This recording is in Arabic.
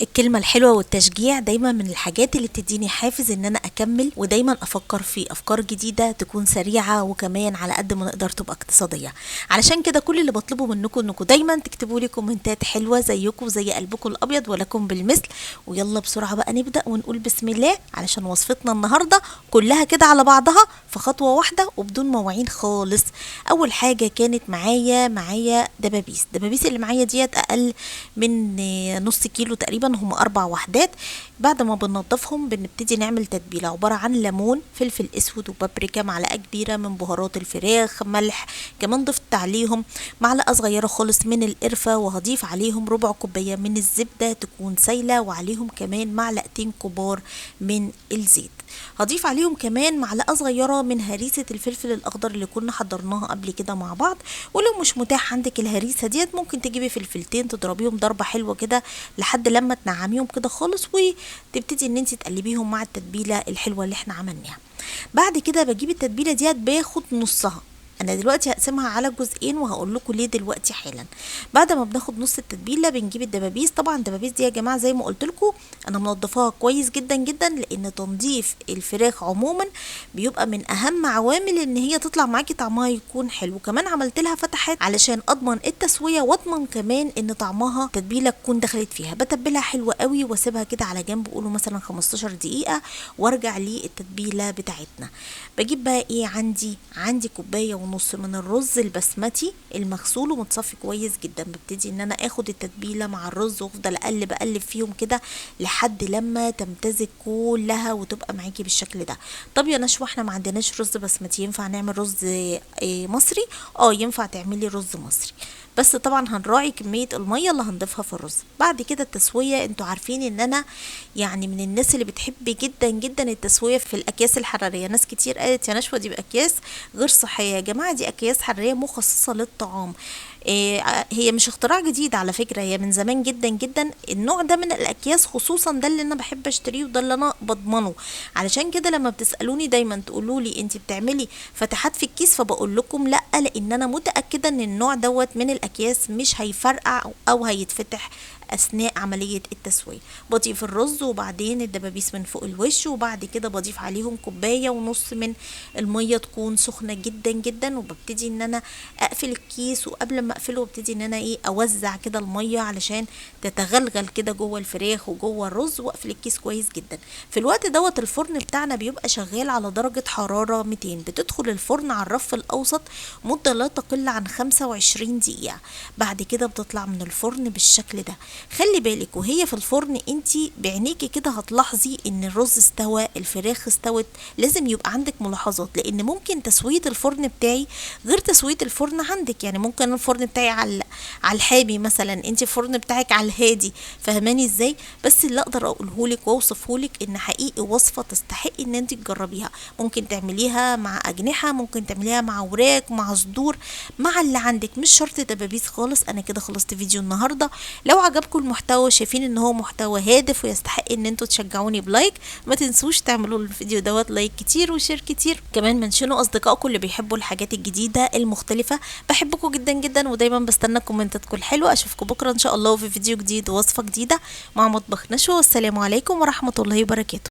الكلمة الحلوة والتشجيع دايما من الحاجات اللي بتديني حافز ان انا اكمل، ودايما افكر في افكار جديدة تكون سريعة وكمان على قد ما نقدر تبقى اقتصادية. علشان كده كل اللي بطلبه منكم انكم دايما تكتبوا لي كومنتات حلوة زيكم زي قلبكم الابيض ولكم بالمثل. ويلا بسرعة بقى نبدأ ونقول بسم الله، علشان وصفتنا النهاردة كلها كده على بعضها في خطوة واحدة وبدون مواعين خالص. اول حاجة كانت معايا دبابيس اللي معايا ديت اقل من نص كيلو تقريبا، هم 4 وحدات. بعد ما بننضفهم بنبتدي نعمل تتبيله عباره عن ليمون، فلفل اسود وبابريكا، معلقه كبيره من بهارات الفراخ، ملح، كمان ضفت عليهم معلقه صغيره خالص من القرفه، وهضيف عليهم ربع كوبايه من الزبده تكون سايله، وعليهم كمان معلقتين كبار من الزيت. هضيف عليهم كمان معلقه صغيره من هريسه الفلفل الاخضر اللي كنا حضرناها قبل كده مع بعض. ولو مش متاح عندك الهريسه ديت ممكن تجيبي فلفلتين تضربيهم ضربه حلوه كده لحد لما تنعميهم كده خالص، وتبتدي ان انت تقلبيهم مع التتبيله الحلوه اللي احنا عملناها. بعد كده بجيب التتبيله ديت باخد نصها. انا دلوقتي هقسمها على جزئين وهقول لكم ليه دلوقتي حالا. بعد ما بناخد نص التتبيله بنجيب الدبابيس. طبعا الدبابيس دي يا جماعه زي ما قلت لكم انا منضفاها كويس جدا جدا، لان تنظيف الفراخ عموما بيبقى من اهم عوامل ان هي تطلع معاكي طعمها يكون حلو. كمان عملت لها فتحات علشان اضمن التسويه واضمن كمان ان طعمها التتبيله تكون دخلت فيها. بتبلها حلوه قوي واسيبها كده على جنب، قولوا مثلا 15 دقيقه، وارجع للتتبيله بتاعتنا. بجيب بقى ايه، عندي كوبايه ونص من الرز البسمتي المغسول ومتصفي كويس جدا. ببتدي ان انا اخد التتبيله مع الرز وافضل اقلب فيهم كده لحد لما تمتزج كلها وتبقى معاكي بالشكل ده. طب يا نشوى احنا ما عندناش رز بسمتي، ينفع نعمل رز مصري؟ ينفع تعملي رز مصري، بس طبعا هنراعي كمية المية اللي هنضيفها في الرز. بعد كده التسوية، انتوا عارفين ان انا يعني من الناس اللي بتحب جدا جدا التسوية في الاكياس الحرارية. ناس كتير قالت يا نشوى دي باكياس غير صحية. يا جماعة دي اكياس حرارية مخصصة للطعام. هي مش اختراع جديد على فكرة، هي من زمان جدا جدا النوع ده من الاكياس، خصوصا ده اللي انا بحب اشتريه وده اللي انا بضمنه. علشان كده لما بتسألوني دايما تقولوا لي انت بتعملي فتحات في الكيس، فبقول لكم لا، لان انا متأكدة ان النوع دوت من الاكياس مش هيفرقع او هيتفتح اثناء عملية التسوية. بضيف الرز وبعدين الدبابيس من فوق الوش، وبعد كده بضيف عليهم كوباية ونص من المية تكون سخنة جدا جدا، وببتدي ان انا اقفل الكيس. وقبل ما اقفله ببتدي ان انا اوزع كده المية علشان تتغلغل كده جوه الفراخ وجوه الرز، واقفل الكيس كويس جدا. في الوقت دوت الفرن بتاعنا بيبقى شغال على درجة حرارة 200. بتدخل الفرن على الرف الاوسط مدة لا تقل عن 25 دقيقة. بعد كده بتطلع من الفرن بالشكل ده. خلي بالك وهي في الفرن انتي بعينيكي كده هتلاحظي ان الرز استوى، الفراخ استوت. لازم يبقى عندك ملاحظات، لان ممكن تسوية الفرن بتاعي غير تسوية الفرن عندك. يعني ممكن الفرن بتاعي على الحامي مثلا، انتي الفرن بتاعك على الهادي. فهماني ازاي؟ بس اللي اقدر اقولهولك واوصفهولك ان حقيقي وصفة تستحقي ان انتي تجربيها. ممكن تعمليها مع اجنحة، ممكن تعمليها مع وراك، مع صدور، مع اللي عندك، مش شرط دبابيس خالص. انا كده خلصت فيديو النهارده. لو عجبكم المحتوى، شايفين ان هو محتوى هادف ويستحق ان انتوا تشجعوني بلايك، ما تنسوش تعملوا الفيديو دوت لايك كتير وشير كتير. كمان منشنوا اصدقائكم اللي بيحبوا الحاجات الجديده المختلفه. بحبكم جدا جدا ودايما بستنى كومنتاتكم الحلوه. اشوفكم بكره ان شاء الله في فيديو جديد ووصفه جديده مع مطبخ نشوى. والسلام عليكم ورحمه الله وبركاته.